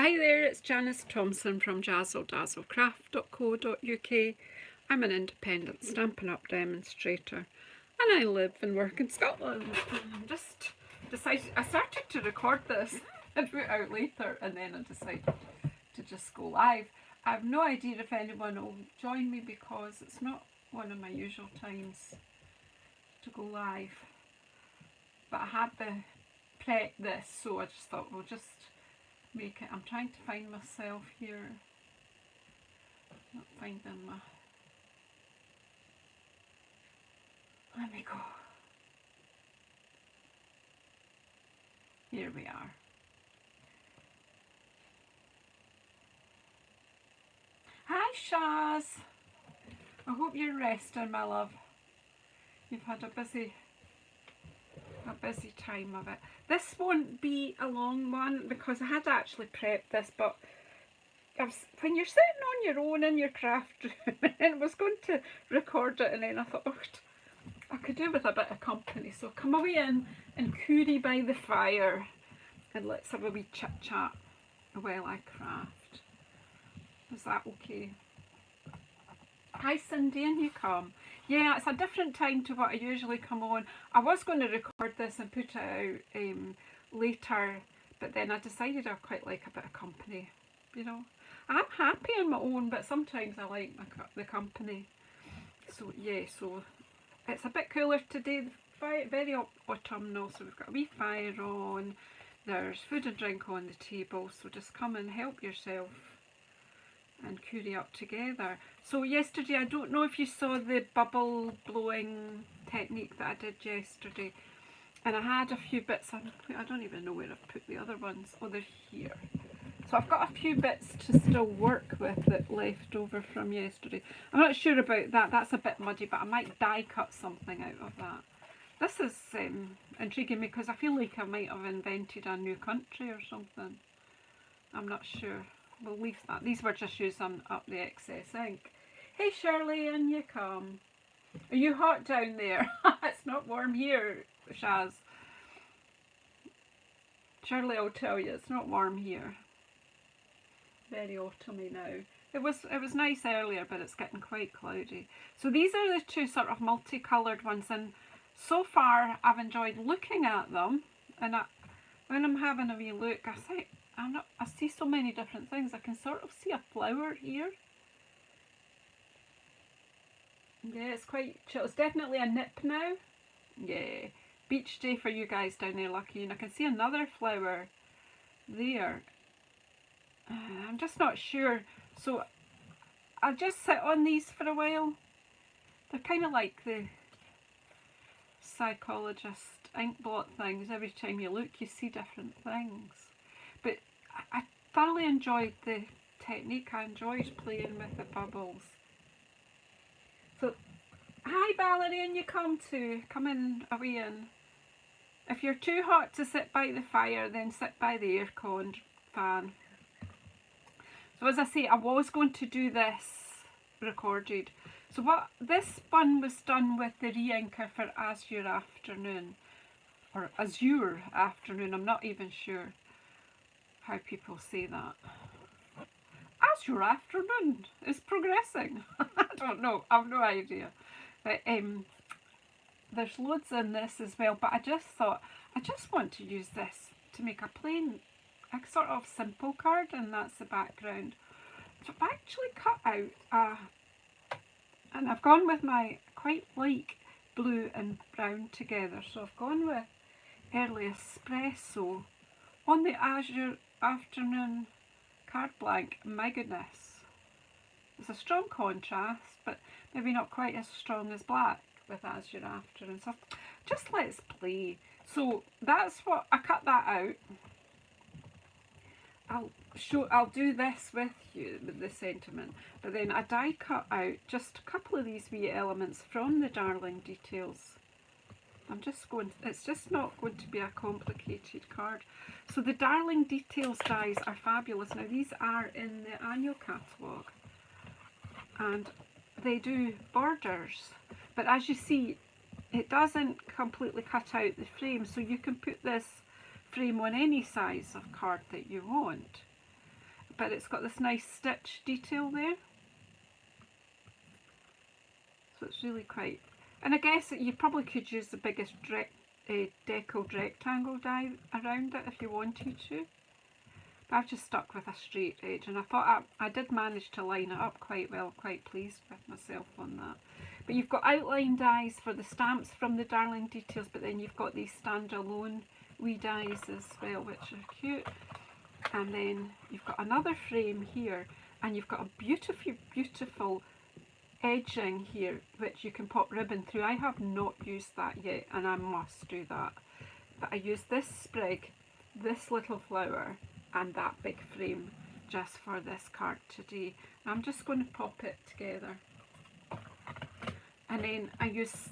Hi there, it's Janice Thompson from JazzleDazzleCraft.co.uk. I'm an independent Stampin' Up demonstrator and I live and work in Scotland. And I started to record this and put it out later, and then I decided to just go live. I have no idea if anyone will join me because it's not one of my usual times to go live. But I had to prep this, so I just thought we'll just make it. I'm trying to find myself here. Not finding my... Let me go. Here we are. Hi Shaz. I hope you're resting, my love. You've had a busy time of it. This won't be a long one because I had actually prepped this, but when you're sitting on your own in your craft room, and I was going to record it, and then I thought, oh, I could do with a bit of company, so come away in and coorie by the fire and let's have a wee chit chat while I craft. Is that okay? Hi Cindy, and you come. Yeah, it's a different time to what I usually come on. I was going to record this and put it out later, but then I decided I quite like a bit of company, you know. I'm happy on my own, but sometimes I like the company. So yeah, so it's a bit cooler today, very autumnal, so we've got a wee fire on, there's food and drink on the table, so just come and help yourself and coorie up together. So yesterday, I don't know if you saw the bubble blowing technique that I did yesterday, and I had a few bits, I don't even know where I've put the other ones. Oh, they're here. So I've got a few bits to still work with that left over from yesterday. I'm not sure about that, that's a bit muddy, but I might die cut something out of that. This is intriguing me because I feel like I might have invented a new country or something. I'm not sure. We'll leave that. These were just using up the excess ink. Hey Shirley, in you come. Are you hot down there? It's not warm here, Shaz. Shirley will tell you it's not warm here. Very autumny now. It was nice earlier, but it's getting quite cloudy. So these are the two sort of multicoloured ones, and so far I've enjoyed looking at them, and when I'm having a wee look, I see so many different things. I can sort of see a flower here. Yeah, it's quite chill. It's definitely a nip now. Yeah, beach day for you guys down there, lucky. And I can see another flower there. I'm just not sure. So I'll just sit on these for a while. They're kind of like the psychologist ink blot things. Every time you look, you see different things. But I thoroughly enjoyed the technique. I enjoyed playing with the bubbles. So, hi Valerie, and you come in away in. If you're too hot to sit by the fire, then sit by the aircon fan. So as I say, I was going to do this recorded. So this one was done with the re-inker for Azure Afternoon, or Azure Afternoon, I'm not even sure how people say that. Azure Afternoon is progressing. I don't know, I've no idea. But there's loads in this as well, but I just thought, I just want to use this to make a sort of simple card, and that's the background. So I've actually cut out and I've gone with my quite like blue and brown together. So I've gone with Early Espresso on the Azure Afternoon card blank. My goodness, it's a strong contrast, but maybe not quite as strong as black with Azure Afternoon. So just let's play. So that's what I cut that out. I'll do this with you, with the sentiment, but then I die cut out just a couple of these wee elements from the Darling Details. It's just not going to be a complicated card. So the Darling Details dies are fabulous. Now these are in the annual catalogue, and they do borders, but as you see, it doesn't completely cut out the frame, so you can put this frame on any size of card that you want. but it's got this nice stitch detail there. So it's really quite, and I guess you probably could use the biggest deckled rectangle die around it if you wanted to. But I've just stuck with a straight edge, and I thought I did manage to line it up quite well, quite pleased with myself on that. But you've got outline dies for the stamps from the Darling Details, but then you've got these standalone wee dies as well, which are cute. And then you've got another frame here, and you've got a beautiful, beautiful edging here which you can pop ribbon through. I have not used that yet, and I must do that. But I used this sprig, this little flower, and that big frame just for this card today. I'm just going to pop it together. And then I used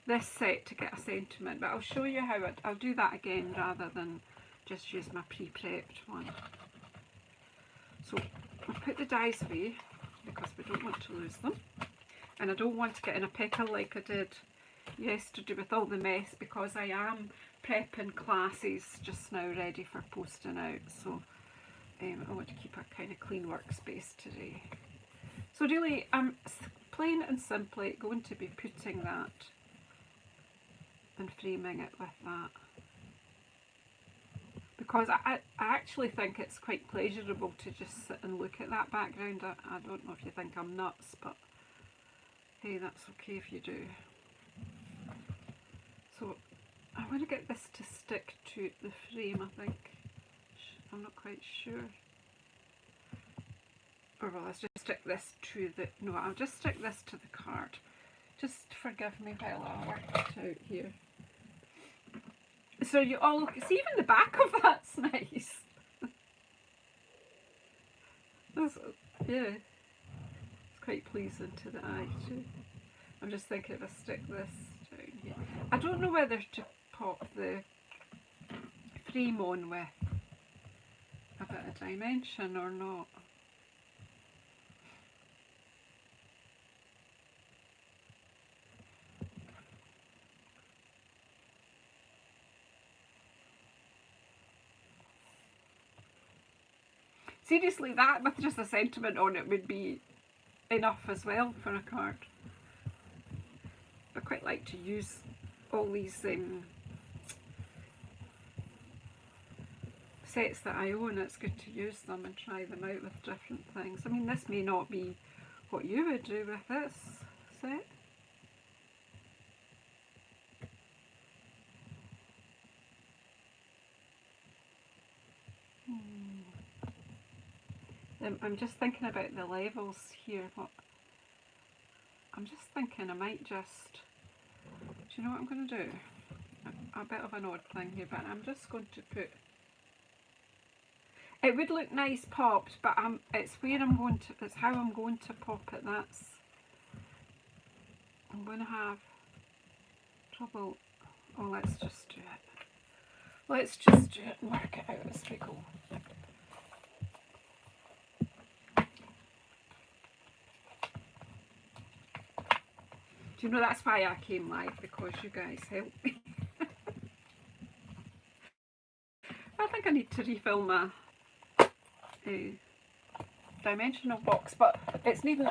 this set to get a sentiment, but I'll show you how I'll do that again rather than just use my pre-prepped one. So I'll put the dies away because we don't want to lose them, and I don't want to get in a pickle like I did yesterday with all the mess, because I am prepping classes just now ready for posting out, so I want to keep a kind of clean workspace today. So really I'm plain and simply going to be putting that and framing it with that, because I actually think it's quite pleasurable to just sit and look at that background. I don't know if you think I'm nuts, but hey, that's okay if you do. So I want to get this to stick to the frame, I think. I'm not quite sure. Or well, let's just stick this to the, no, I'll just stick this to the card. Just forgive me while I work it out here. So you all see, even the back of that's nice. Yeah, it's quite pleasing to the eye too. I'm just thinking if I stick this down here. I don't know whether to pop the frame on with a bit of dimension or not. Seriously, that with just a sentiment on it would be enough as well for a card. I quite like to use all these sets that I own. It's good to use them and try them out with different things. I mean, this may not be what you would do with this set. I'm just thinking about the levels here. I'm just thinking I might just, do you know what I'm going to do? A bit of an odd thing here, but I'm just going to put, it would look nice popped, but it's where I'm going to, it's how I'm going to pop it. That's, I'm going to have trouble. Oh, let's just do it. Let's just do it and work it out as we go. Do you know, that's why I came live, because you guys helped me. I think I need to refill my dimensional box, but it's needing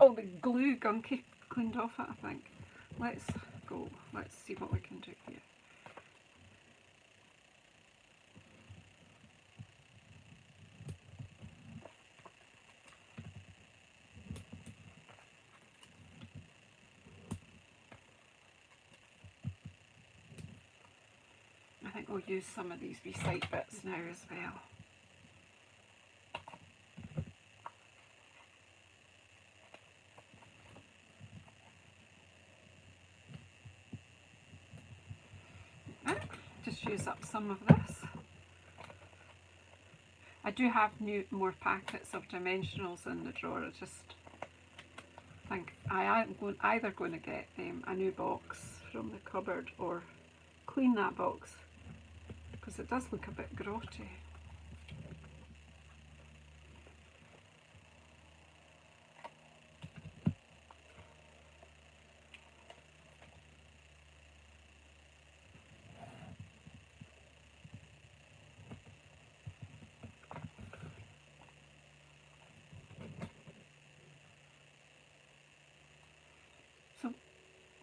all the glue gunky cleaned off it, I think. Let's go. Let's see what we can do here. I think we'll use some of these wee side bits now as well. Just use up some of this. I do have more packets of dimensionals in the drawer. I just think I am either going to get a new box from the cupboard or clean that box, because it does look a bit grotty.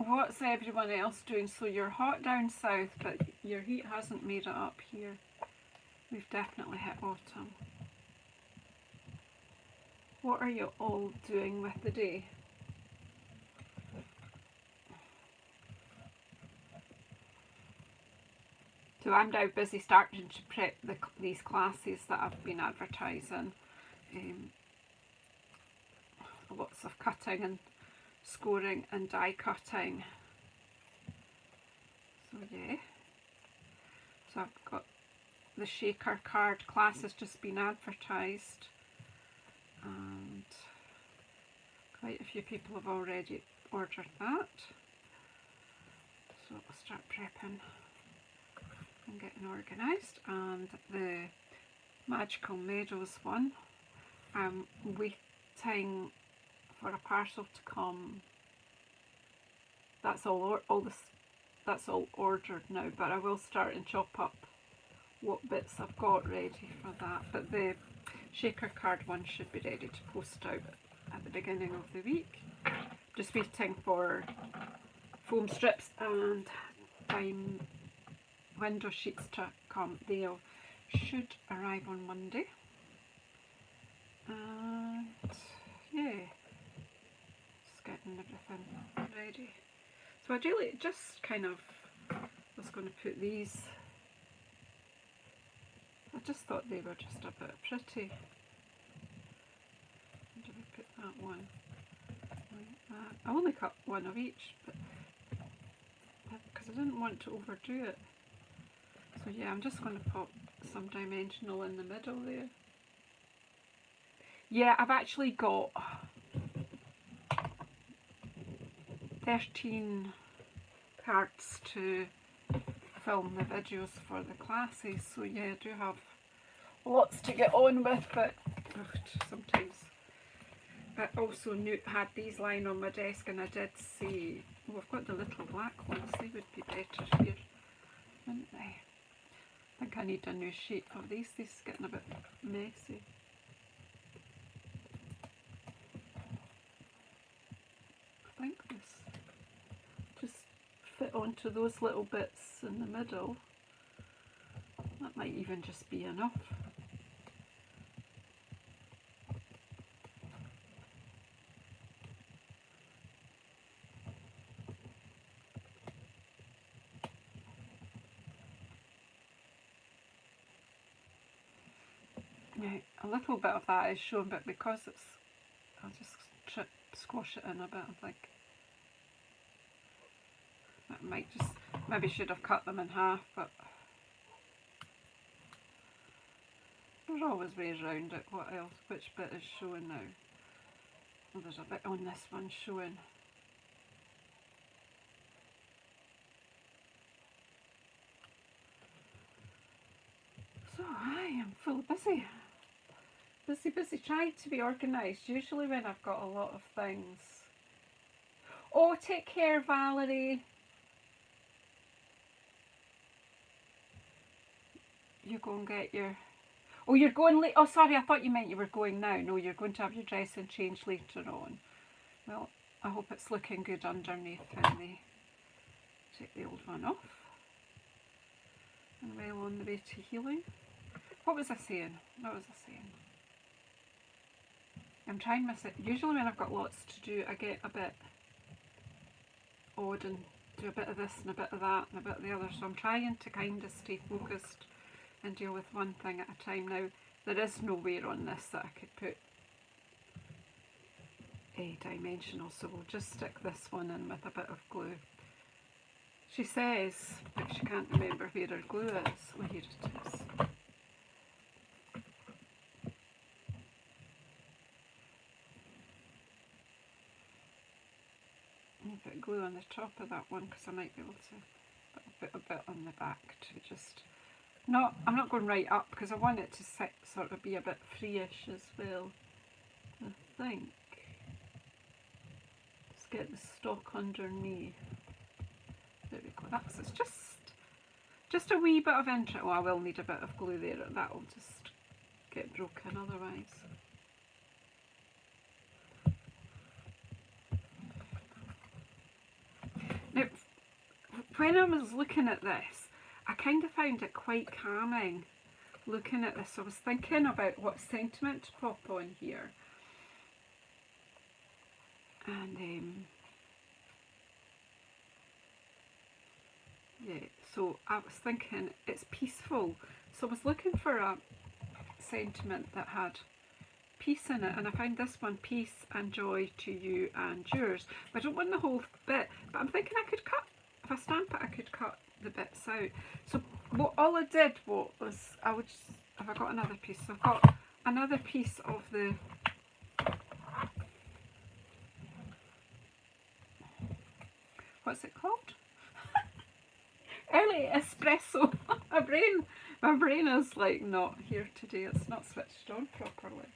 what's everyone else doing? So you're hot down south, but your heat hasn't made it up here. We've definitely hit autumn. What are you all doing with the day? So I'm now busy starting to prep these classes that I've been advertising. Lots of cutting and scoring and die cutting. So yeah. So I've got the shaker card class has just been advertised, and quite a few people have already ordered that. So I'll start prepping and getting organised. And the Magical Meadows one, I'm waiting for a parcel to come. That's all that's all ordered now, but I will start and chop up what bits I've got ready for that. But the shaker card one should be ready to post out at the beginning of the week. Just waiting for foam strips and time window sheets to come. They should arrive on Monday. And yeah, just getting everything ready. So ideally, just kind of was going to put these. I just thought they were just a bit pretty. Where did we put that one? Like that. I only cut one of each, but because I didn't want to overdo it. So yeah, I'm just going to pop some dimensional in the middle there. Yeah, I've actually got 13 cards to film the videos for the classes, so yeah, I do have lots to get on with, but sometimes. I also had these lying on my desk, and I did say, oh, I've got the little black ones, they would be better here, wouldn't they? I think I need a new sheet of these are getting a bit messy. I think this just fit onto those little bits in the middle. That might even just be enough. Yeah, a little bit of that is shown, but because it's, I'll just squash it in a bit, I think. I might just, maybe should have cut them in half, but there's always ways around it. What else? Which bit is showing now? Oh, there's a bit on this one showing. So I am full busy. Busy, trying to be organised. Usually when I've got a lot of things. Oh, take care, Valerie. You go and get your... Oh, you're going late. Oh, sorry, I thought you meant you were going now. No, you're going to have your dress and change later on. Well, I hope it's looking good underneath when they take the old one off. And well on the way to healing. What was I saying? What was I saying? I'm trying my... Usually when I've got lots to do, I get a bit odd and do a bit of this and a bit of that and a bit of the other. So I'm trying to kind of stay focused and deal with one thing at a time. Now, there is nowhere on this that I could put a dimensional, so we'll just stick this one in with a bit of glue. She says, but she can't remember where her glue is. Well, here it is. I'll put glue on the top of that one because I might be able to put a bit on the back to just... No, I'm not going right up because I want it to sort of be a bit free-ish as well, I think. Let's get the stock underneath. There we go. That's it's just a wee bit of interest. Oh, I will need a bit of glue there. That'll just get broken otherwise. when I was looking at this, I kind of found it quite calming looking at this. So I was thinking about what sentiment to pop on here. And yeah, so I was thinking it's peaceful. So I was looking for a sentiment that had peace in it, and I found this one, peace and joy to you and yours. But I don't want the whole bit, but I'm thinking I could cut, if I stamp it, I could cut the bits out. So what all I did was I would just, have I got another piece? So I've got another piece of the what's it called? Early espresso. my brain is like not here today. It's not switched on properly.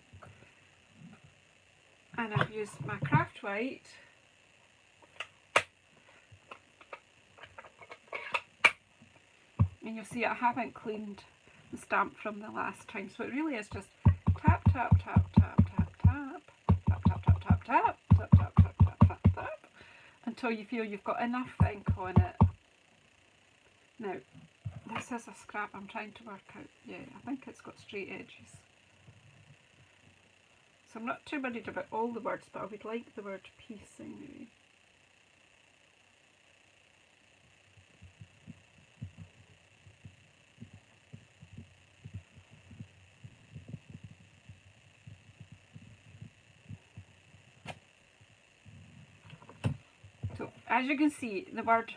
And I've used my craft white. And you'll see I haven't cleaned the stamp from the last time. So it really is just tap, tap, tap, tap, tap, tap, tap, tap, tap, tap, tap, tap, tap, tap, tap, tap, tap, until you feel you've got enough ink on it. Now, this is a scrap I'm trying to work out. Yeah, I think it's got straight edges. So I'm not too worried about all the words, but I would like the word peace anyway. So as you can see, the word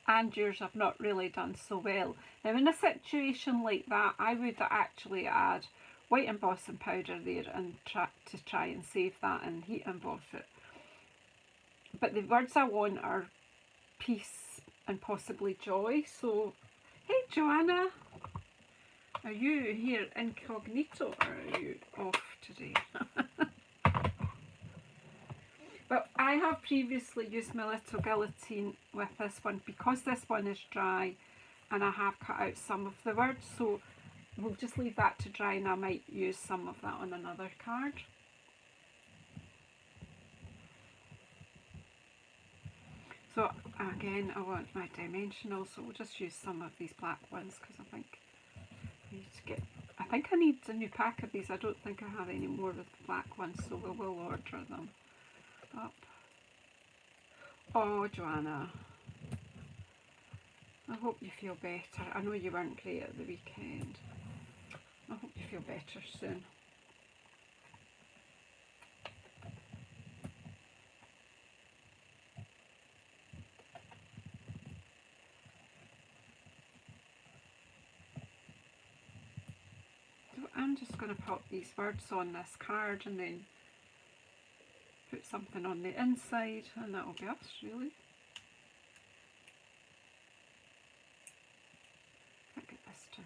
and yours I've not really done so well. Now in a situation like that, I would actually add white embossing powder there and try and save that and heat emboss it. But the words I want are peace and possibly joy. So, hey Joanna, are you here incognito or are you off today? But I have previously used my little guillotine with this one because this one is dry and I have cut out some of the words, so we'll just leave that to dry and I might use some of that on another card. So again, I want my dimensional, so we'll just use some of these black ones because I think I need a new pack of these. I don't think I have any more of the black ones, so we will order them up. Oh, Joanna, I hope you feel better. I know you weren't great at the weekend. I hope you feel better soon. So I'm just going to pop these words on this card and then put something on the inside, and that'll be us really. I'll get this too.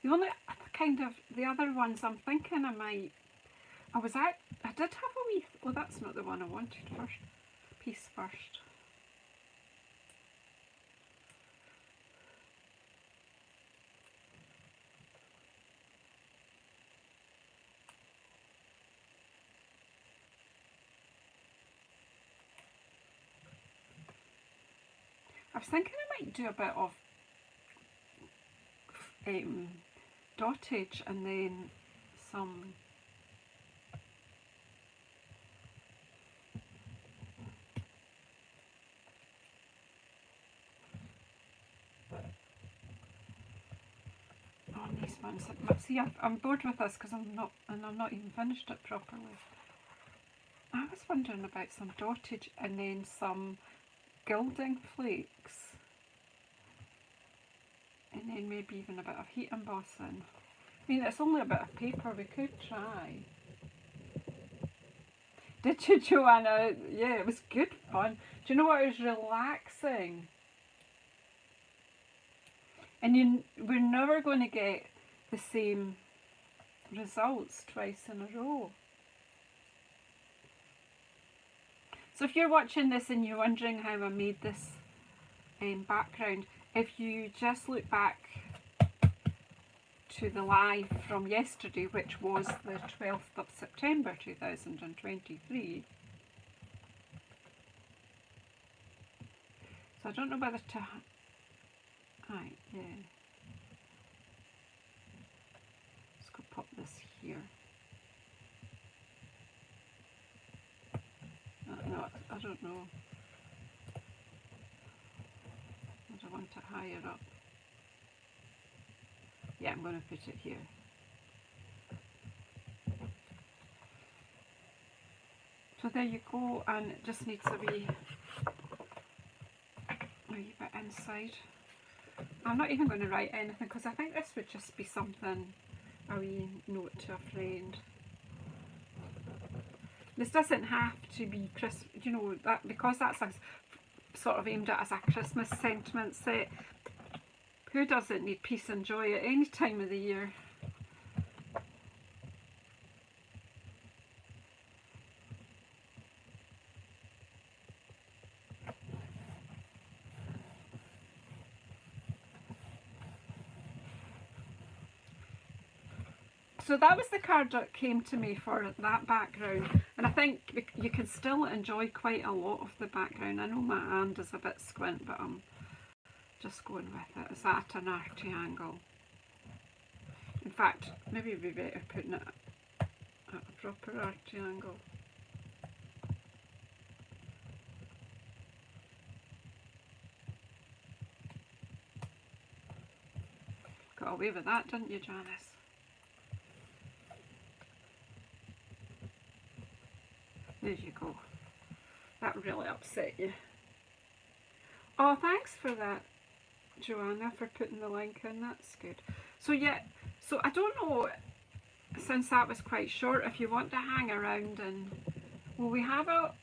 The only kind of, the other ones I'm thinking I might, I did have a wee, well that's not the one I wanted first, piece first. I was thinking I might do a bit of dottage and then some on these ones. But see, I'm bored with this because I'm not even finished it properly. I was wondering about some dottage and then some gilding flakes. And then maybe even a bit of heat embossing. I mean, it's only a bit of paper, we could try. Did you, Joanna? Yeah, it was good fun. Do you know what? It was relaxing. And we're never going to get the same results twice in a row. So if you're watching this and you're wondering how I made this background, if you just look back to the live from yesterday, which was the 12th of September 2023, So I don't know whether to, right, yeah. Let's go pop this here. No, I don't know. Would I want it higher up? Yeah, I'm going to put it here. So there you go, and it just needs a wee bit inside. I'm not even going to write anything because I think this would just be something, a wee note to a friend. This doesn't have to be you know, that because that's a, sort of aimed at as a Christmas sentiment set. Who doesn't need peace and joy at any time of the year? So that was the card that came to me for that background, and I think you can still enjoy quite a lot of the background. I know my hand is a bit squint, but I'm just going with it. Is that an arty angle? In fact, maybe it'd be better putting it at a proper arty angle. Got away with that, didn't you, Janice? There you go. That really upset you. Oh, thanks for that, Joanna, for putting the link in. That's good. So yeah, so I don't know, since that was quite short, if you want to hang around and will we have a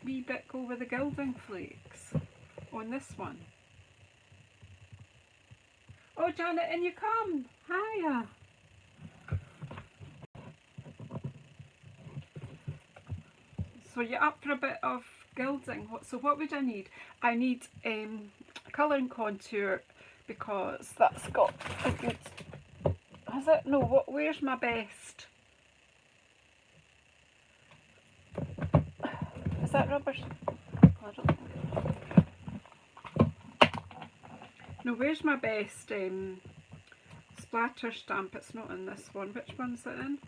wee bit go with the gilding flakes on this one? Oh, Janet, in you come. Hiya. So you're up for a bit of gilding. So what would I need? I need colour and contour, because that's got a good... Has it? No, where's my best? Is that rubber? I don't know. No, where's my best splatter stamp? It's not in this one. Which one's it in?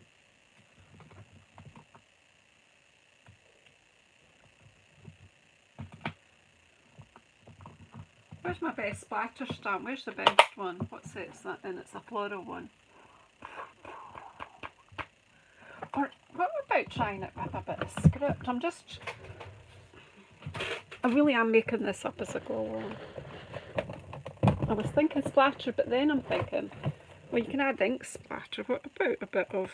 Where's my best splatter stamp? Where's the best one? What's it? It's a floral one. Or what about trying it with a bit of script? I really am making this up as I go along. I was thinking splatter, but then I'm thinking, well, you can add ink splatter. What about a bit of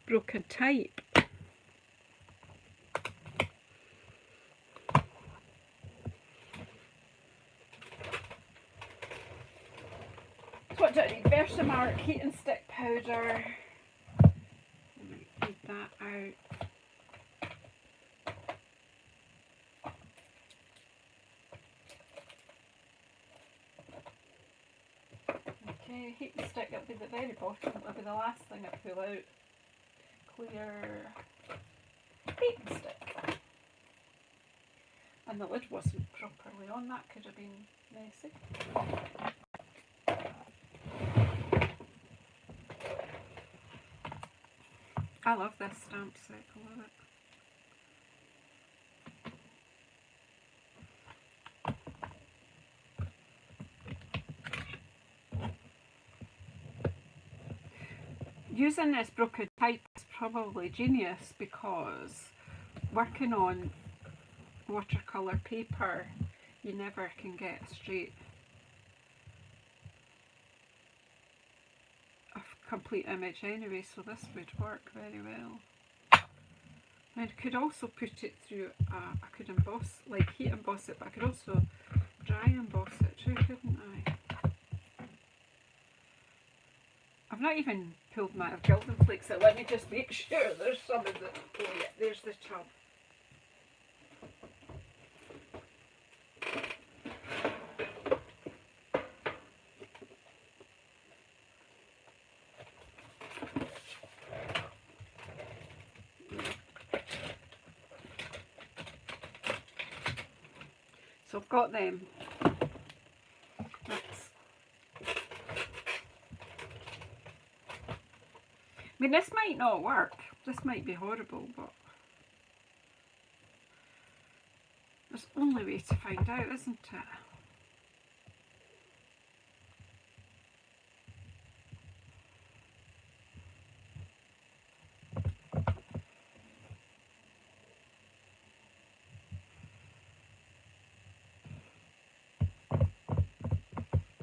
broken type? What do I need? Versamark heating stick powder. I might need that out. Okay, heating stick, it'll be the very bottom, it'll be the last thing I pull out. Clear heating stick. And the lid wasn't properly on, that could have been messy. I love this stamp set, I love it. Using this broken type is probably genius, because working on watercolour paper, you never can get a straight complete image anyway, so this would work very well. And I could also put it through, I could emboss, like heat emboss it, but I could also dry emboss it too, couldn't I? I've not even pulled my gilding flakes out. Let me just make sure there's some of the... Oh yeah, there's the tub. So I've got them. I mean, this might not work. This might be horrible, but there's only way to find out, isn't it?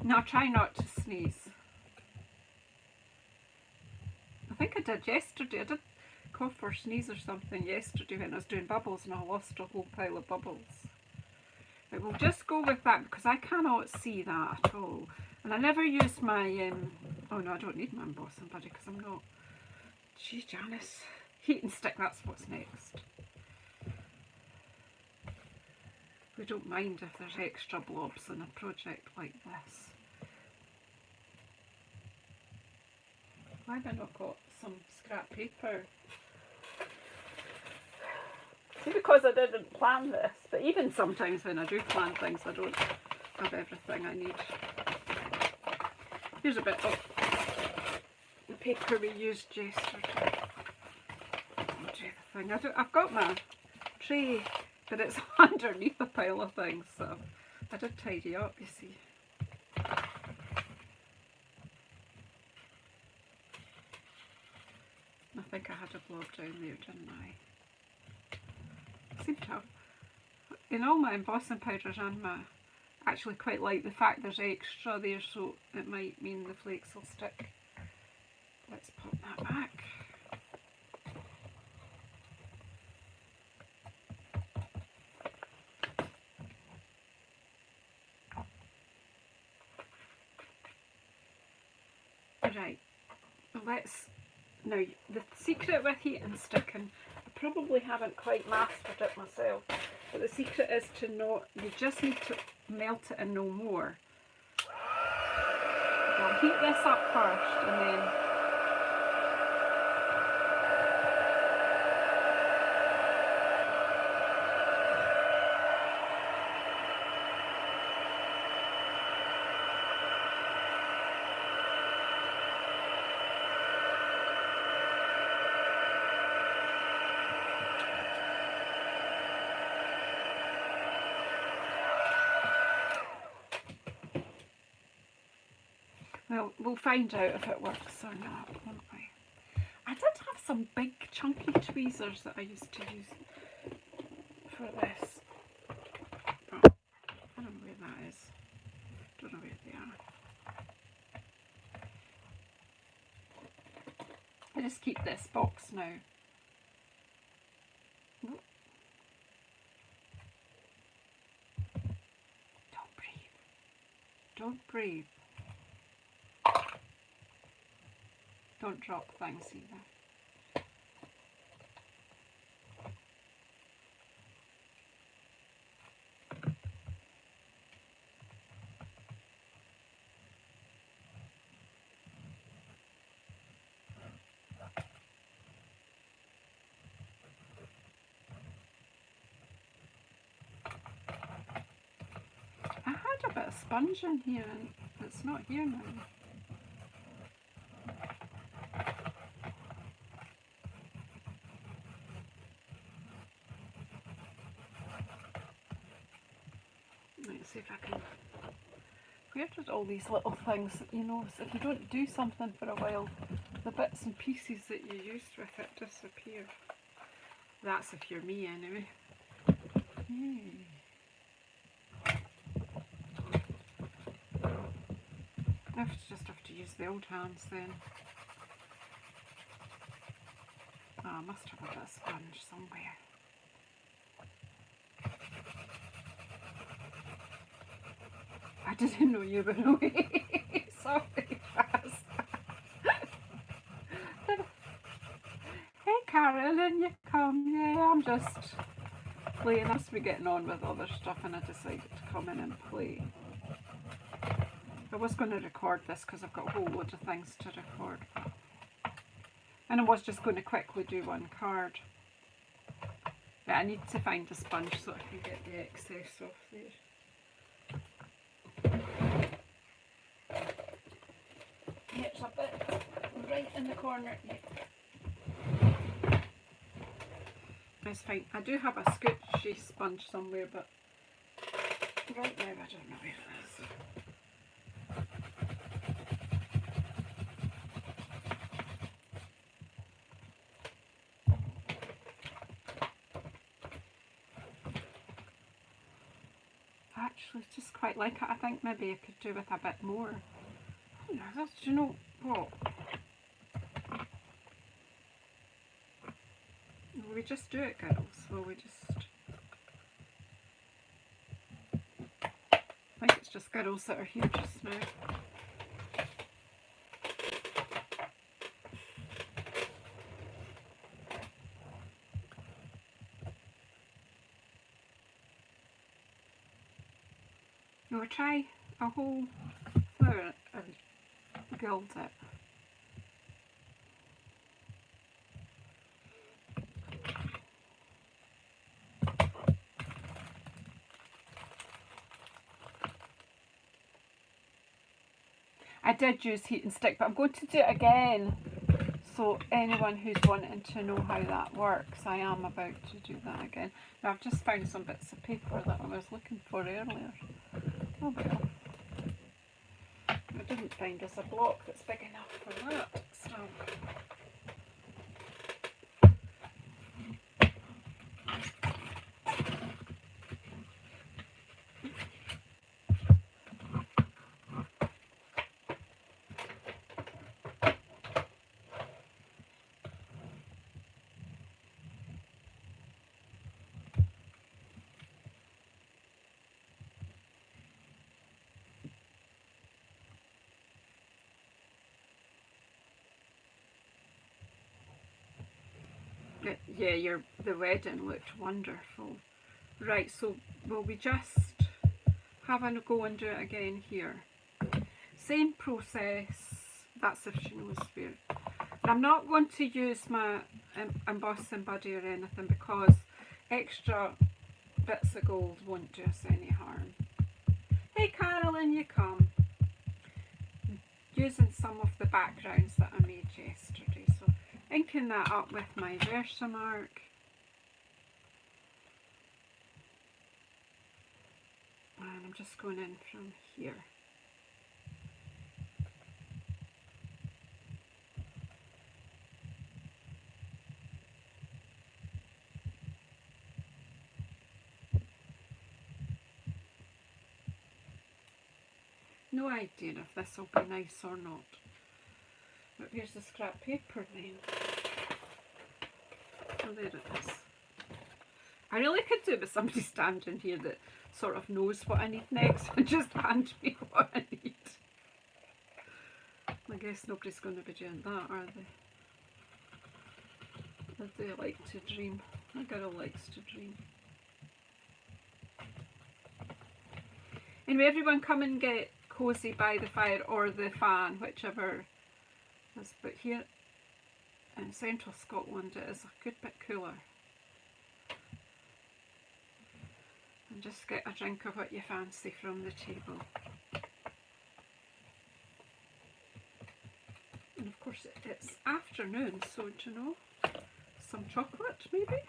Now try not to sneeze. I think I did yesterday. I did cough or sneeze or something yesterday when I was doing bubbles and I lost a whole pile of bubbles. But we'll just go with that because I cannot see that at all. And I never use my, oh no, I don't need my embossing buddy because I'm not. Gee, Janice. Heat and stick, that's what's next. We don't mind if there's extra blobs in a project like this. Why have I not got some scrap paper? See, because I didn't plan this, but even sometimes when I do plan things, I don't have everything I need. Here's a bit of the paper we used yesterday. I'll do the thing. I've got my tray, but it's underneath a pile of things, so I did tidy up, you see. I think I had a blob down there, didn't I? I seem to have, in all my embossing powders and my, actually quite like the fact there's extra there, so it might mean the flakes will stick. Let's pop that back. Right, now the secret with heat and sticking, I probably haven't quite mastered it myself, but the secret is to not, you just need to melt it and no more. I'll heat this up first and then well, we'll find out if it works or not, won't we? I did have some big chunky tweezers that I used to use for this. Oh, I don't know where that is. Don't know where they are. I just keep this box now. Don't breathe. Don't breathe. Don't drop things either. I had a bit of sponge in here and it's not here now. Let's see if I can. Where did all these little things, you know, so if you don't do something for a while, the bits and pieces that you used with it disappear. That's if you're me anyway. I just have to use the old hands then. Oh, I must have a bit of sponge somewhere. I didn't know you were away. Sorry, Jazz. Hey Carolyn, you come. Yeah, I'm just playing. I must be getting on with other stuff and I decided to come in and play. I was going to record this because I've got a whole load of things to record. And I was just going to quickly do one card. But I need to find a sponge so I can get the excess off there. right in the corner. Yeah. That's fine. I do have a scoochy sponge somewhere, but right now I don't know where it is. Actually, it's just quite like it. I think maybe I could do with a bit more. I don't know, do you know what? Will we just do it, girls? Will we just... I think it's just girls that are here just now. We'll try a whole flower and gild it. I did use heat and stick, but I'm going to do it again. So anyone who's wanting to know how that works, I am about to do that again. Now I've just found some bits of paper that I was looking for earlier. Oh well. I didn't find us a block that's big enough for that. So yeah, the wedding looked wonderful. Right, so will we just have a go and do it again here? Same process. That's if she knows where. And I'm not going to use my embossing buddy or anything because extra bits of gold won't do us any harm. Hey Carolyn, you come. Using some of the backgrounds that I made yesterday. So inking that up with my Versamark. And I'm just going in from here. No idea if this will be nice or not. But here's the scrap paper then. Oh, there it is. I really could do with somebody standing here that sort of knows what I need next and just hand me what I need. I guess nobody's going to be doing that, are they? Or do they like to dream? My girl likes to dream. Anyway, everyone come and get cosy by the fire or the fan, whichever is. But here in central Scotland it is a good bit cooler. And just get a drink of what you fancy from the table. And of course it's afternoon, so do you know, some chocolate maybe?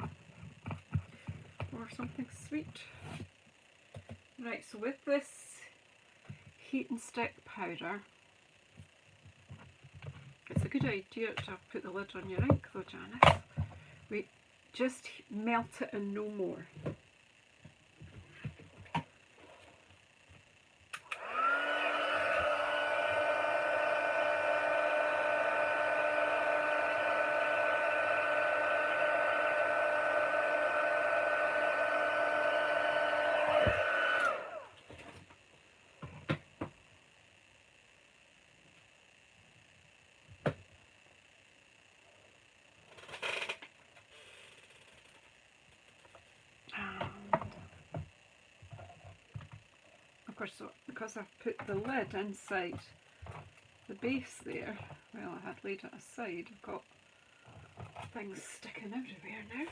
Or something sweet. Right, so with this heat and stick powder, it's a good idea to put the lid on your ink though, Janice. We just melt it and no more. So because I've put the lid inside the base there, well, I had laid it aside, I've got things sticking everywhere now.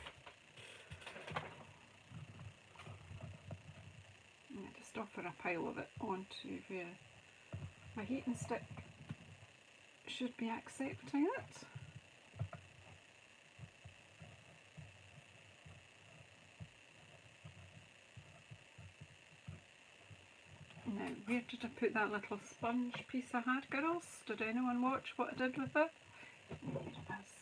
And I just offer a pile of it onto where my heat and stick should be accepting it. Now, where did I put that little sponge piece I had, girls? Did anyone watch what I did with it? There it is.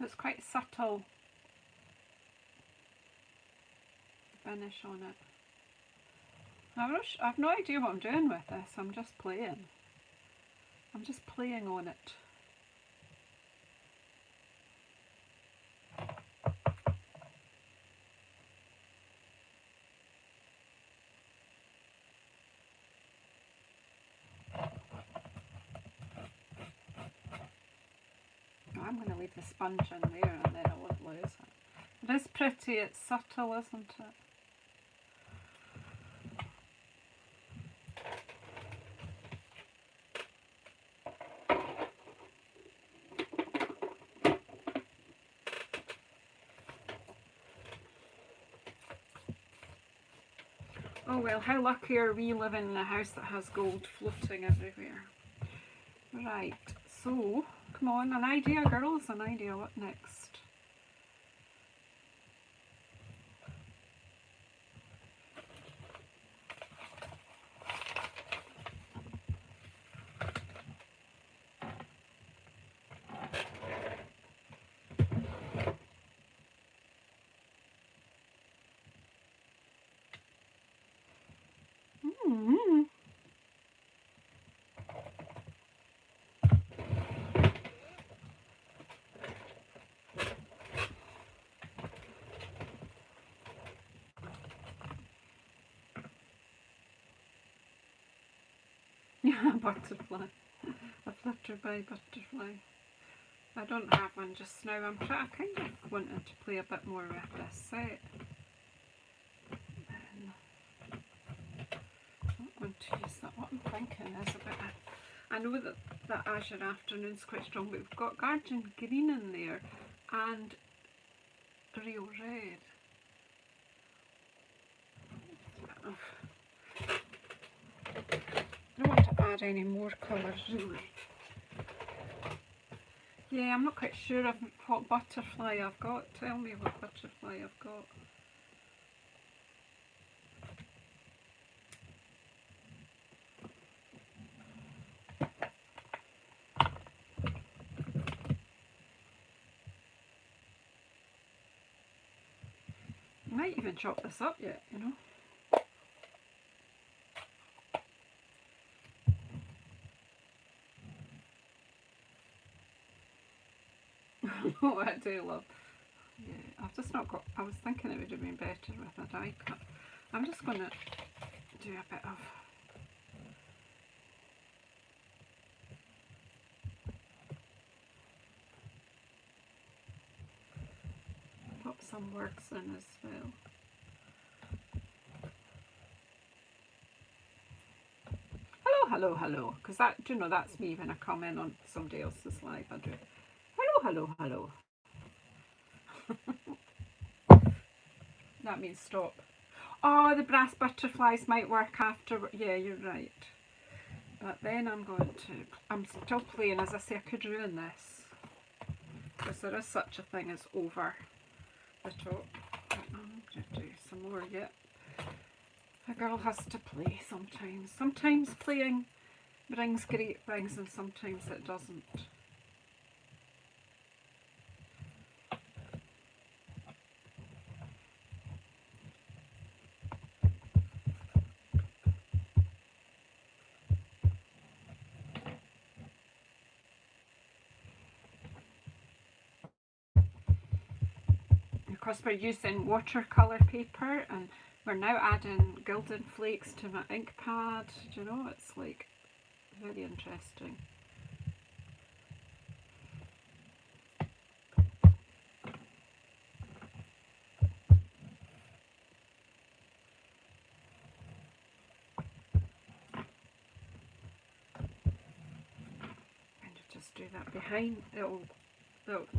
It's quite subtle finish on it. I've no idea what I'm doing with this. I'm just playing. I'm just playing on it. I'm going to leave the sponge in there and then I won't lose it. It is pretty, it's subtle, isn't it? Oh well, how lucky are we living in a house that has gold floating everywhere. Right, so, come on, an idea girls, an idea, what next? Yeah, butterfly. A flutterby butterfly. I don't have one just now. I'm kind of wanting to play a bit more with this set. I'm not going to use that. What I'm thinking is about it. I know that Azure Afternoon's quite strong, but we've got Guardian Green in there and Real Red. I don't want to add any more colours really. Yeah, I'm not quite sure of what butterfly I've got. Tell me what butterfly I've got. I might even chop this up yet, you know. What I do love. Yeah, I've just not got, I was thinking it would have been better with a die cut. I'm just going to do a bit of pop some words in as well. Hello, hello, hello, because that, you know, that's me when I come in on somebody else's live. I do hello, hello, hello. That means stop. Oh, the brass butterflies might work after. Yeah, you're right. But then I'm still playing. As I say, I could ruin this, because there is such a thing as over the top. I'm going to do some more yet. A girl has to play sometimes. Sometimes playing brings great things and sometimes it doesn't. Because we're using watercolour paper and we're now adding gilded flakes to my ink pad. Do you know, it's like very interesting. just do that behind.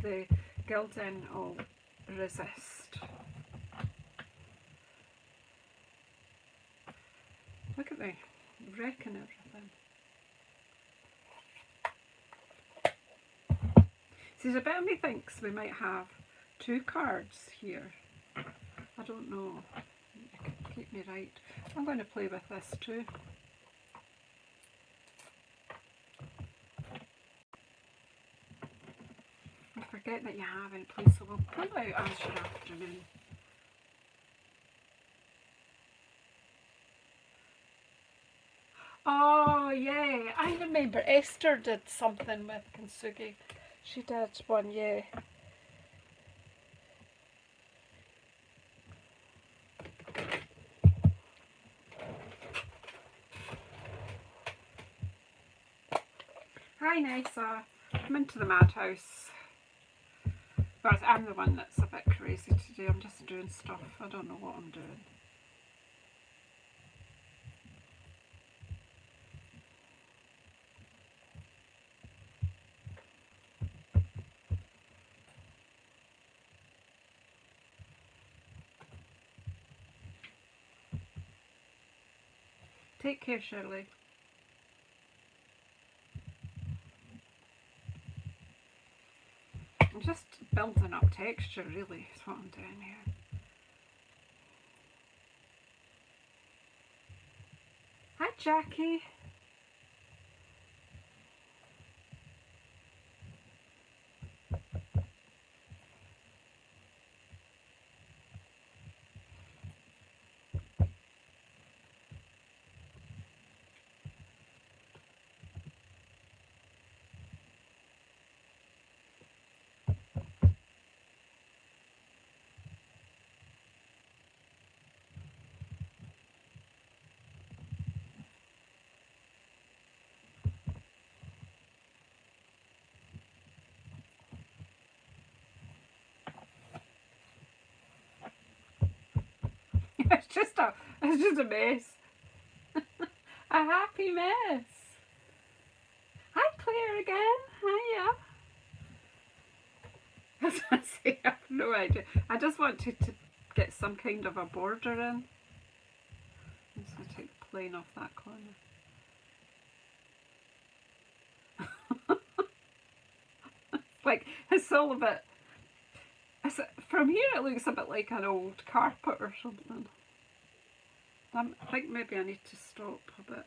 The gilding will resist. Look at me wrecking everything. See, a bit of me thinks we might have 2 cards here. I don't know. You can keep me right. I'm going to play with this too. I forget that you haven't, please, so we'll pull out as your afternoon. Oh yeah, I remember Esther did something with kintsugi. She did one, yeah. Hi Nessa, I'm into the madhouse. But I'm the one that's a bit crazy today. I'm just doing stuff. I don't know what I'm doing. Take care, Shirley. I'm just building up texture, really, is what I'm doing here. Hi, Jackie. It's just a mess. A happy mess. Hi, Claire again. Hiya. As I say, I have no idea. I just wanted to get some kind of a border in. I'm just going to take the plane off that corner. Like, it's all a bit... From here it looks a bit like an old carpet or something. I think maybe I need to stop a bit.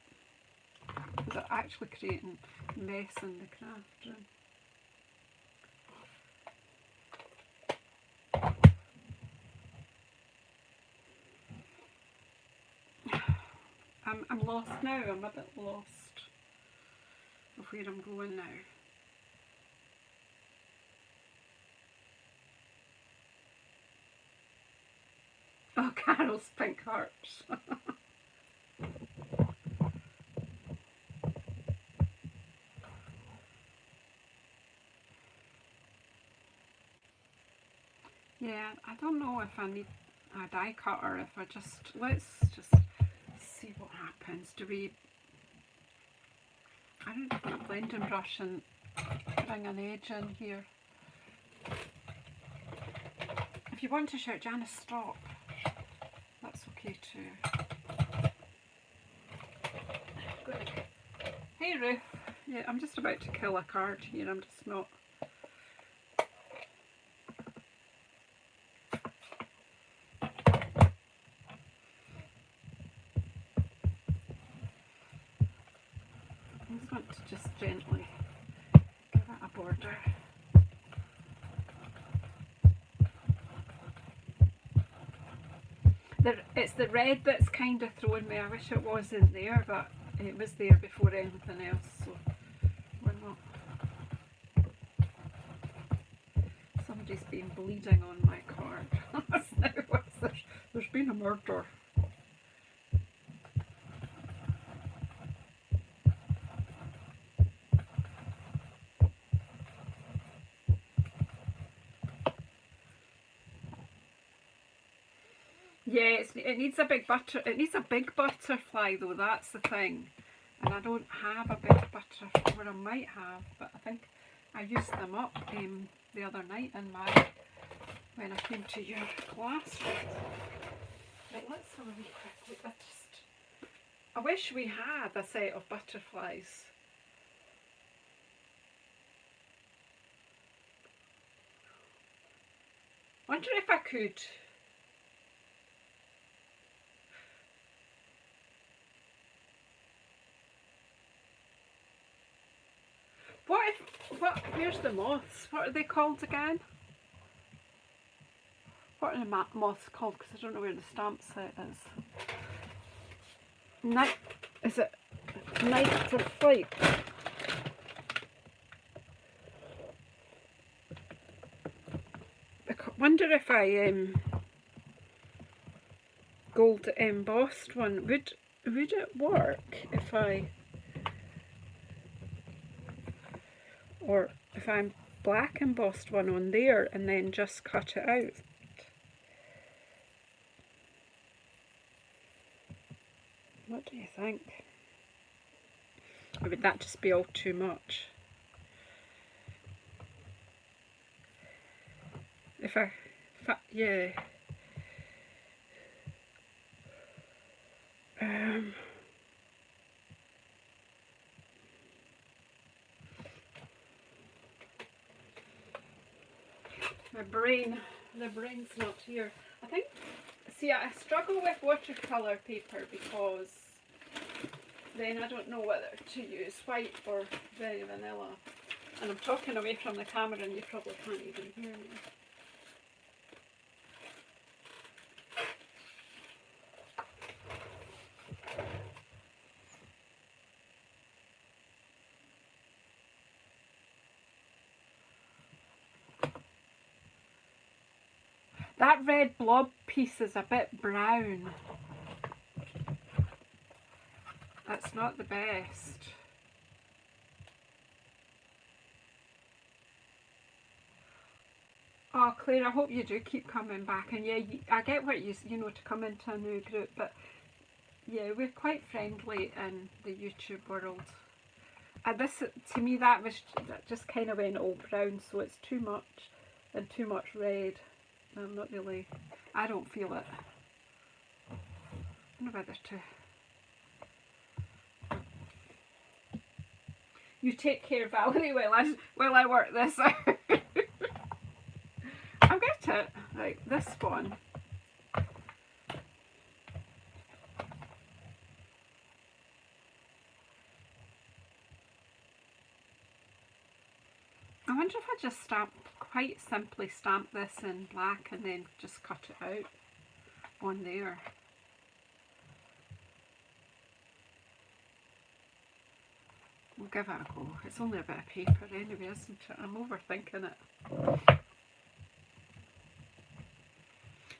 Because it's actually creating mess in the craft room. I'm lost now. I'm a bit lost of where I'm going now. Oh, Carol's pink hearts. Yeah, I don't know if I need a die cutter, if I just, let's just see what happens. Do we, I don't know, a blending brush and bring an edge in here. If you want to shout, Janice, stop. That's okay too. Hey Ruth. Yeah, I'm just about to kill a card here. I'm just not. I just want to just gently give it a border. It's the red that's kind of throwing me. I wish it wasn't there, but it was there before anything else, so we're not. Somebody's been bleeding on my card. There's been a murder. Yeah, it needs a big It needs a big butterfly though. That's the thing, and I don't have a big butterfly. Or I might have, but I think I used them up the other night in my, when I came to your class. Right, let's have a wee quick look. I wish we had a set of butterflies. Wonder if I could. Where's the moths? What are they called again? What are the moths called? Because I don't know where the stamp set is. Is it night of flight? I wonder if I gold embossed one. Would it work if I, or if I'm black embossed one on there and then just cut it out? What do you think? Or would that just be all too much? Yeah. The brain's not here. I think, see, I struggle with watercolour paper because then I don't know whether to use white or very vanilla. And I'm talking away from the camera and you probably can't even hear me. That red blob piece is a bit brown. That's not the best. Oh, Claire, I hope you do keep coming back. And yeah, I get what you know, to come into a new group, but yeah, we're quite friendly in the YouTube world. This, to me, that just kind of went all brown, so it's too much and too much red. I'm not really, I don't feel it. I don't know whether to. You take care, Valerie, while I work this out. I'll get it. Like this one. I wonder if I just quite simply stamp this in black and then just cut it out on there. We'll give it a go. It's only a bit of paper anyway, isn't it? I'm overthinking it.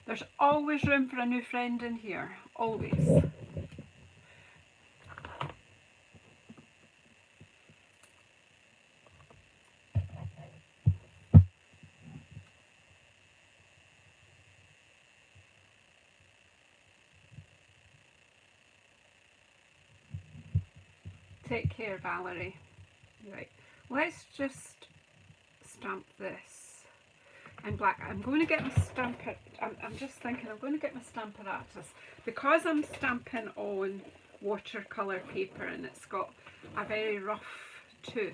There's always room for a new friend in here. Always. Take care, Valerie. Right, let's just stamp this in black. I'm going to get my stamper. I'm just thinking I'm going to get my Stamparatus because I'm stamping on watercolour paper and it's got a very rough tooth.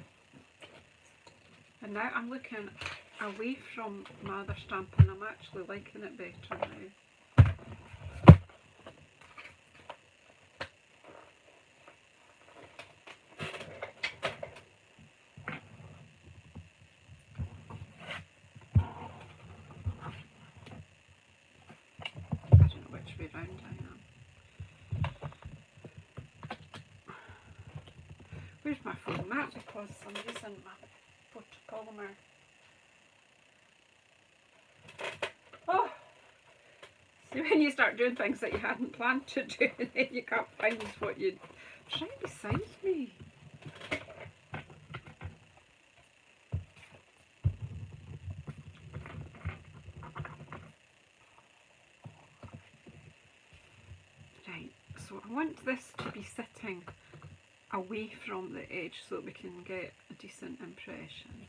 And now I'm looking away from my other stamping. I'm actually liking it better now. Round I am. Where's my phone? That's because I'm using my photopolymer. Oh! See, when you start doing things that you hadn't planned to do and then you can't find what you'd... Right beside me. So I want this to be sitting away from the edge so that we can get a decent impression.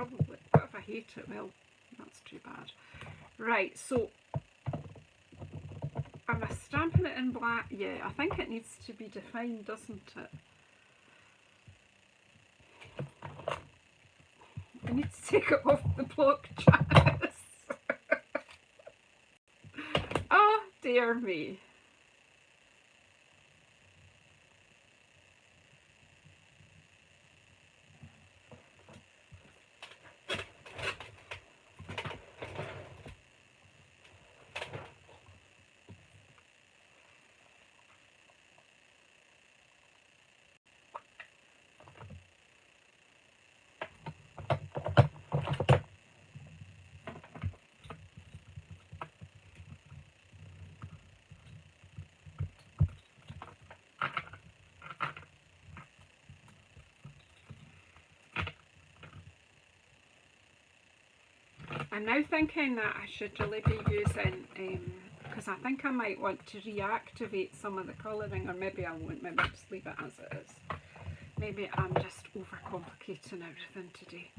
probably, but if I hate it, well, that's too bad. Right, so am I stamping it in black? Yeah, I think it needs to be defined, doesn't it? I need to take it off the block, Janice. Oh, dear me. I'm now thinking that I should really be using, because I think I might want to reactivate some of the colouring, or maybe I won't, maybe I'll just leave it as it is. Maybe I'm just overcomplicating everything today.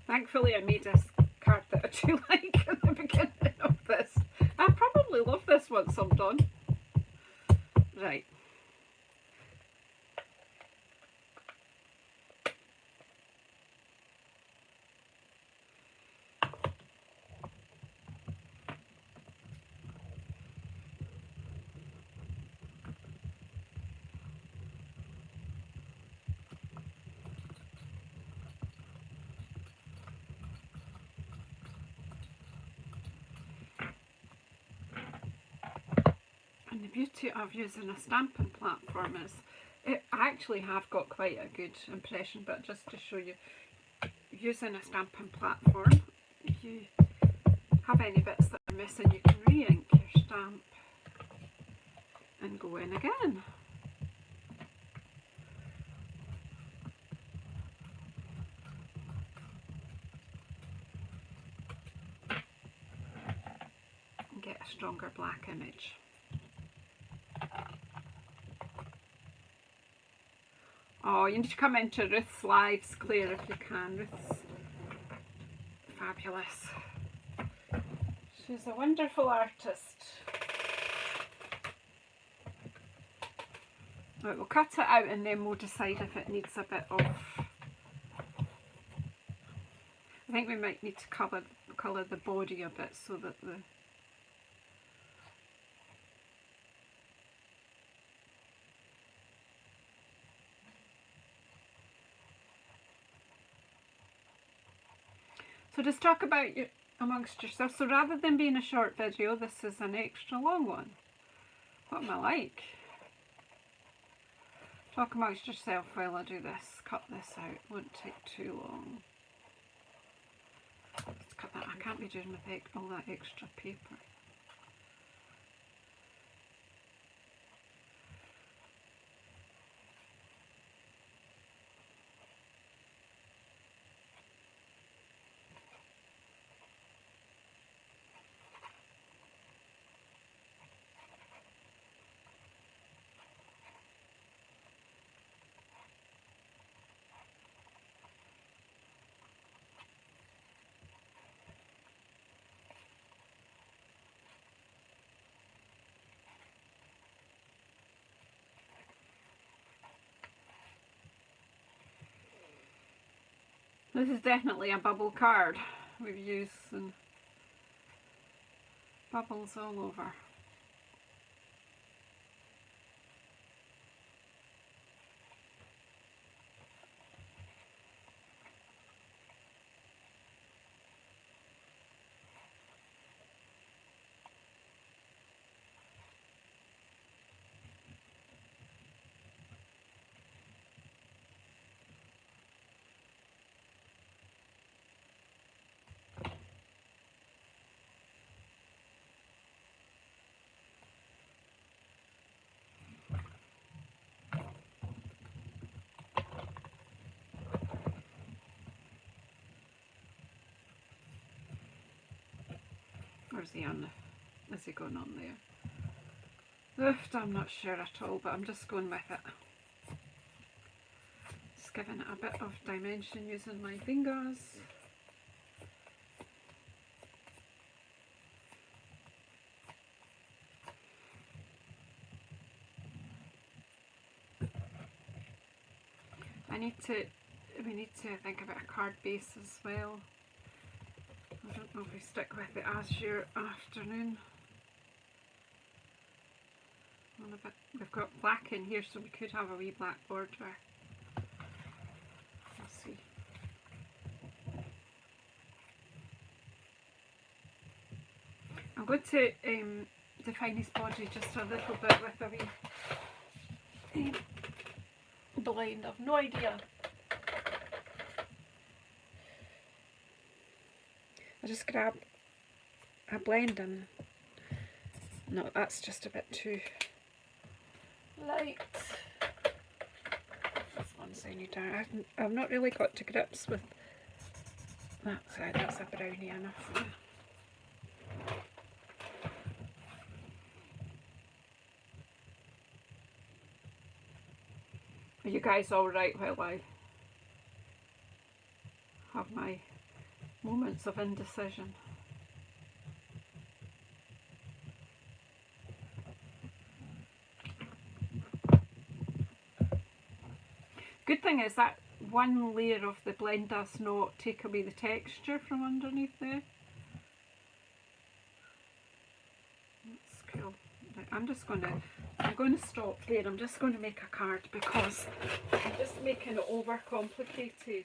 Thankfully I made this card that I do like in the beginning of this. I'll probably love this once I'm done. Right. And the beauty of using a stamping platform is I actually have got quite a good impression, but just to show you, using a stamping platform, if you have any bits that are missing, you can re-ink your stamp and go in again. And get a stronger black image. Oh, you need to come into Ruth's lives, Claire, if you can. Ruth's fabulous. She's a wonderful artist. Right, we'll cut it out and then we'll decide if it needs a bit of... I think we might need to colour the body a bit so that the... So just talk about you amongst yourself. So rather than being a short video, this is an extra long one. What am I like? Talk amongst yourself while I do this. Cut this out. Won't take too long. Let's cut that. I can't be doing with all that extra paper. This is definitely a bubble card. We've used some bubbles all over. Or is he on the, is he going on there? Oof, I'm not sure at all, but I'm just going with it. Just giving it a bit of dimension using my fingers. We need to think about a card base as well. I don't know if we stick with the Azure Afternoon. We've got black in here, so we could have a wee black border. Let's see. I'm going to define his body just a little bit with a wee blend. I've no idea. I just grab a blend and no, that's just a bit too light. This one's I need to, I've not really got to grips with that side. That's a brownie enough. Are you guys all right while I have my moments of indecision? Good thing is that one layer of the blend does not take away the texture from underneath there. That's cool. Right, I'm going to stop there. I'm just going to make a card because I'm just making it over complicated.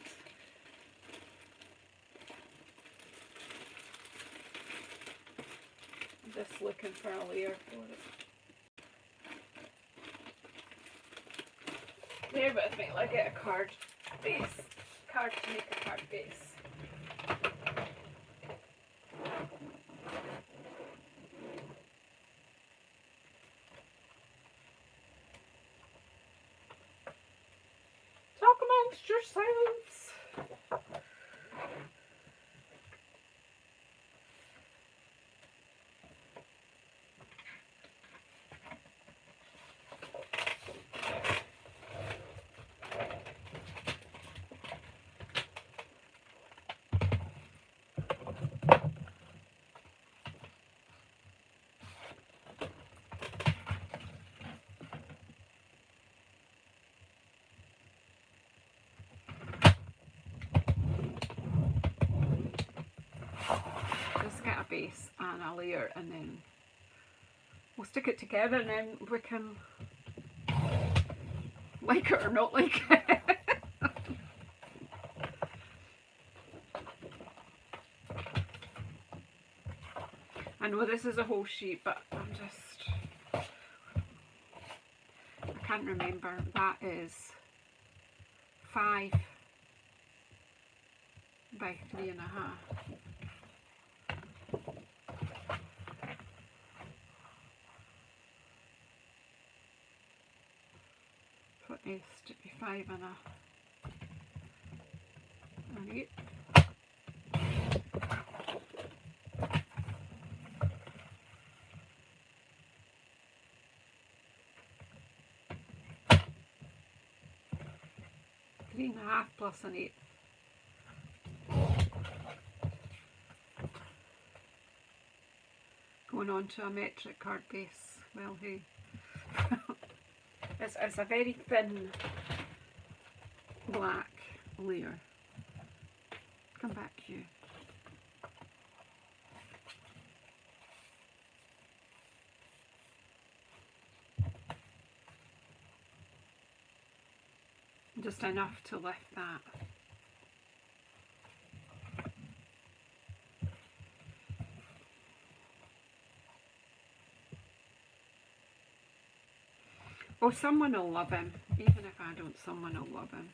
I'm just looking for a layer for it. Bear with me, I'll get a card base. Card to make a card base. Talk amongst yourselves. Get a base and a layer and then we'll stick it together and then we can like it or not like it. I know this is a whole sheet, but I can't remember. That is 5 by 3.5. What is to be 5 and an 8. Three and a half plus an 8. Going on to a metric card base. Well, hey. It's a very thin black layer. Come back, you. Just enough to lift that. Oh, someone will love him. Even if I don't, someone will love him.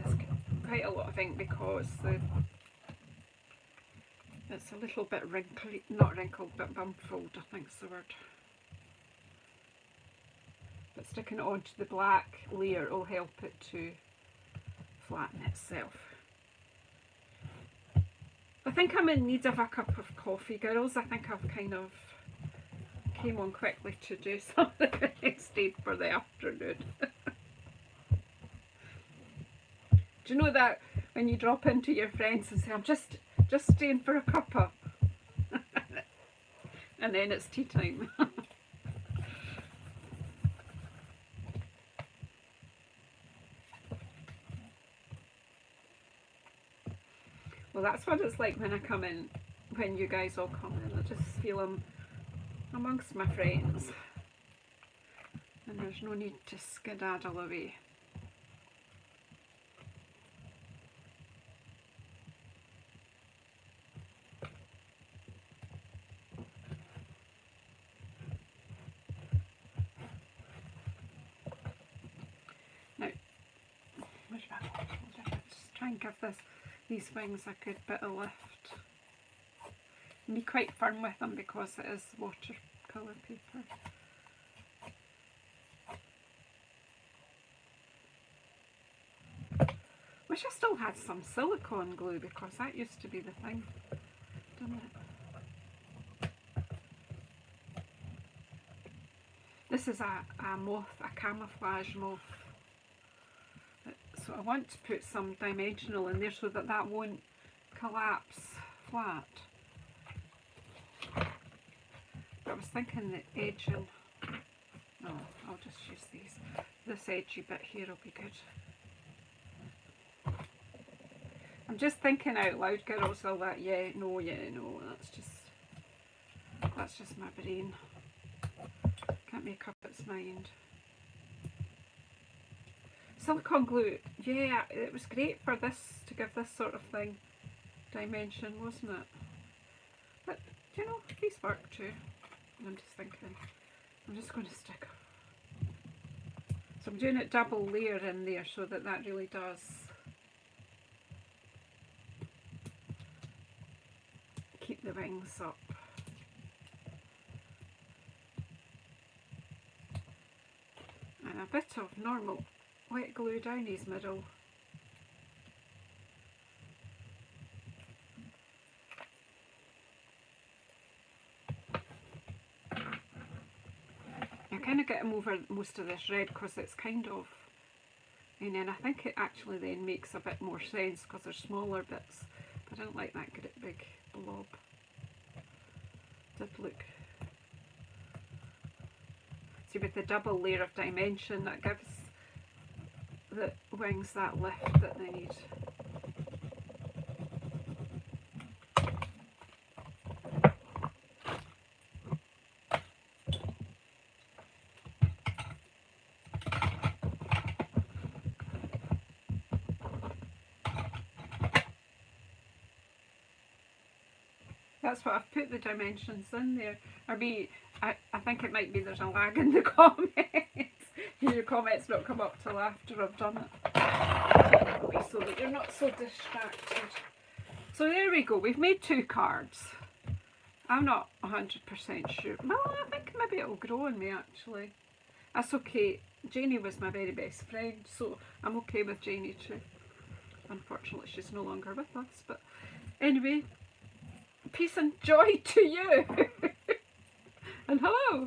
Just quite a lot of ink because it's a little bit wrinkly, not wrinkled, but bumfold, I think's the word. But sticking it onto the black layer will help it to flatten itself. I think I'm in need of a cup of coffee, girls. I think I've kind of came on quickly to do something and stayed for the afternoon. Do you know that when you drop into your friends and say, I'm just staying for a cuppa, and then it's tea time. Well, that's what it's like when I come in, when you guys all come in. I just feel I'm amongst my friends, and there's no need to skedaddle away. Now, just try and give these wings a good bit of lift. And be quite firm with them because it is watercolour paper. Wish I still had some silicone glue because that used to be the thing, didn't it? This is a moth, a camouflage moth. So I want to put some dimensional in there so that that won't collapse flat. But I was thinking the edging, no, I'll just use these. This edgy bit here will be good. I'm just thinking out loud, girls, all that, yeah, no, that's just my brain. Can't make up its mind. Silicone glue, yeah, it was great for this, to give this sort of thing dimension, wasn't it? But, you know, these work too. And I'm just thinking, I'm just going to stick. So I'm doing it double layer in there so that that really does keep the wings up. And a bit of normal wet glue down his middle. I kind of get him over most of this red because it's kind of, and then I think it actually then makes a bit more sense because there's smaller bits, but I don't like that great big blob. Did look, see, with the double layer of dimension, that gives the wings that lift that they need. That's what I've put the dimensions in there. Or I think it might be there's a lag in the comments. Your comments not come up till after I've done it. So that you're not so distracted. So there we go, we've made 2 cards. I'm not 100% sure. Well, I think maybe it'll grow on me actually. That's okay. Janie was my very best friend, so I'm okay with Janie too. Unfortunately, she's no longer with us, but anyway. Peace and joy to you. And hello.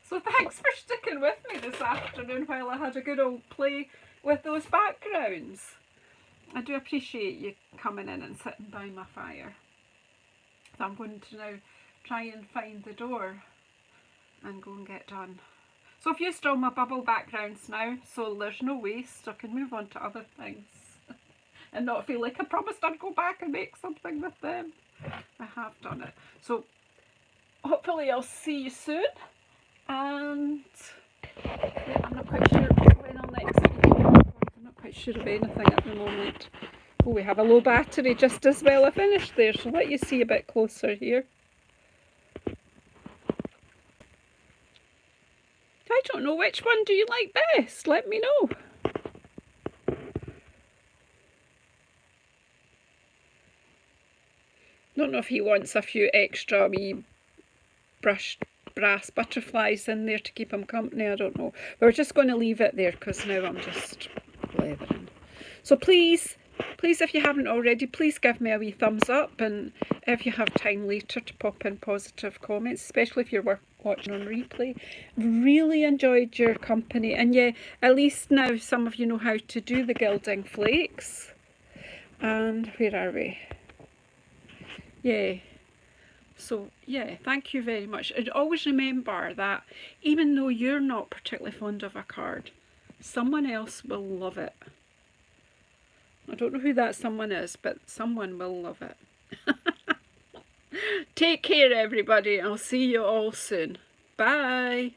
So thanks for sticking with me this afternoon while I had a good old play with those backgrounds. I do appreciate you coming in and sitting by my fire. So I'm going to now try and find the door and go and get done. So I've used all my bubble backgrounds now, so there's no waste. I can move on to other things and not feel like I promised I'd go back and make something with them. I have done it. So hopefully I'll see you soon, and yeah, I'm not quite sure when I'll next be. I'm not quite sure of anything at the moment. Oh, we have a low battery just as well. I finished there, so let you see a bit closer here. I don't know, which one do you like best? Let me know. Don't know if he wants a few extra wee brushed brass butterflies in there to keep him company, I don't know. But we're just going to leave it there because now I'm just leathering. So please, if you haven't already, please give me a wee thumbs up, and if you have time later to pop in positive comments, especially if you're watching on replay. Really enjoyed your company, and yeah, at least now some of you know how to do the gilding flakes. And where are we? Yeah. So yeah, thank you very much. And always remember that even though you're not particularly fond of a card, someone else will love it. I don't know who that someone is, but someone will love it. Take care, everybody. I'll see you all soon. Bye.